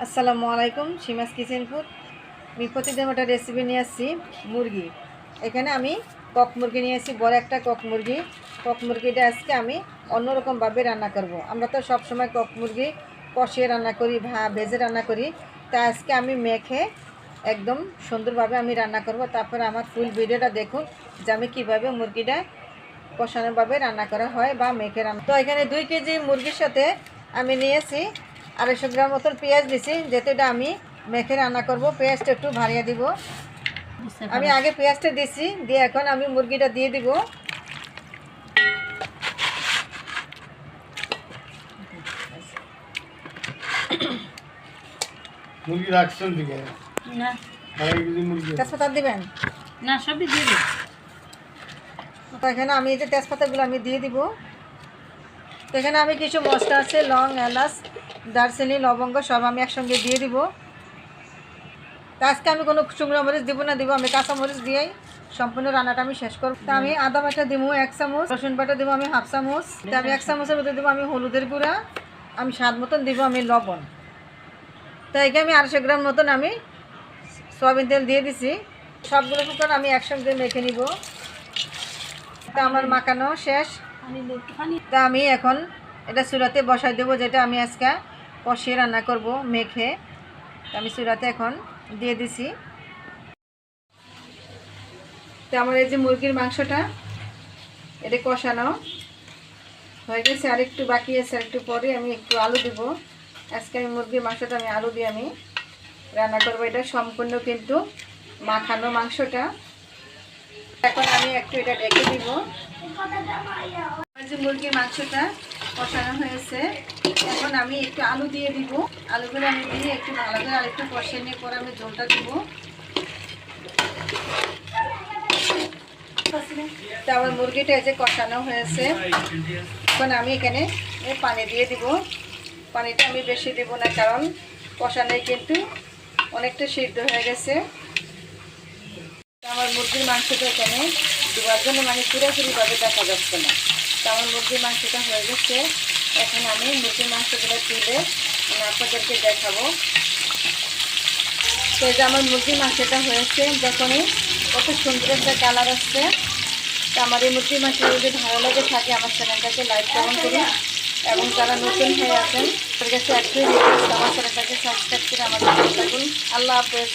আসসালামু আলাইকুম, সীমাস kitchen food. আমি প্রতিদিন একটা রেসিপি নিয়ে আসছি মুরগি। এখানে আমি কক মুরগি নিয়ে আসছি, বড় একটা কক মুরগি। কক মুরগিটা আজকে আমি অন্যরকমভাবে রান্না করব। আমরা তো সবসময় কক মুরগি কষিয়ে রান্না করি, ভেজে রান্না করি। তা আজকে আমি মেখে একদম সুন্দরভাবে আমি রান্না করব। তারপরে আমার ফুল ভিডিওটা দেখুন যে আমি কীভাবে মুরগিটা কষানোভাবে রান্না করা হয় বা মেখে রান্না। তো এখানে 2 কেজি মুরগির সাথে আমি নিয়েছি 250 গ্রাম মতন পেঁয়াজ দিছি, যেহেতু এটা আমি মেখে রান্না করব। পেঁয়াজটা একটু ভারিয়ে দিব। আমি আগে পেঁয়াজটা দিছি, দিয়ে এখন আমি মুরগিটা দিয়ে দিব। মুরগি রাখছেন দিকে না তেজপাতা দিবেন না, সবই দিয়ে দিন। তো এখানে আমি এই যে তেজপাতাগুলো আমি দিয়ে দিব। তো এখানে আমি কিছু মশলা আছে, লং, এলাচ, দারচিনি, লবঙ্গ সব আমি একসঙ্গে দিয়ে দিব। তো আজকে আমি কোনো শুকনো মরিচ দিব না, আমি কাঁচা মরিচ দিয়েই সম্পূর্ণ রান্নাটা আমি শেষ করব। তো আমি আদা বাটা দিব 1 চামচ, রসুন বাটা দিব আমি 1/2 চামচ। তো আমি 1 চামচের মধ্যে দেবো আমি হলুদের গুঁড়া, আমি স্বাদ মতন দিব আমি লবণ। তো এখানে আমি 250 গ্রাম মতন আমি সয়াবিন তেল দিয়ে দিছি। সবগুলো উপকরণ আমি একসঙ্গে মেখে নিব। তা আমার মাখানো শেষ। তা আমি এখন এটা চুলাতে বসাই দেবো, যেটা আমি আজকে কষিয়ে রান্না করব মেখে। আমি চুলাতে এখন দিয়ে দিছি। তো আমার এই যে মুরগির মাংসটা এটা কষানো হয়ে গেছে, আর একটু বাকি আছে, আর একটু পরে আমি একটু আলু দিব। আজকে আমি মুরগির মাংসটা আমি আলু দিয়ে আমি রান্না করবো। এটা সম্পূর্ণ কিন্তু মাখানো মাংসটা। এখন আমি একটু এটা ঢেকে দিব। যে মুরগির মাংসটা কষানো হয়েছে, এখন আমি একটু আলু দিয়ে দিব। আলুগুলো আমি দিয়ে একটু ভালো করে আর একটু কষিয়ে নিয়ে পরে আমি ঝোলটা দিব। তো আমার মুরগিটা এই যে কষানো হয়েছে, এখন আমি এখানে পানি দিয়ে দিব। পানিটা আমি বেশি দিব না, কারণ কষানোই কিন্তু অনেকটা সিদ্ধ হয়ে গেছে। আমার মুরগির মাংসটা এখানে দেওয়ার জন্য মানে পুরোপুরিভাবে দেখা যাচ্ছে না। তো আমার মুরগির মাংসটা হয়ে গেছে। এখন আমি মুরগির মাংসগুলো তুলে আমি আপনাদেরকে দেখাবো। তো এই যে আমার মুরগির মাংসটা হয়েছে, যখনই কত সুন্দর একটা কালার আসছে। তো আমার এই মুরগির মাংস যদি ভালো লাগে থাকে আমার চ্যানেলটাকে লাইক কমেন্ট করুন, এবং যারা নতুন হয়ে আছেন তাদের কাছে একটু রিকোয়েস্ট আমার চ্যানেলটাকে সাবস্ক্রাইব করে আমার পাশে থাকুন। আল্লাহ হাফেজ।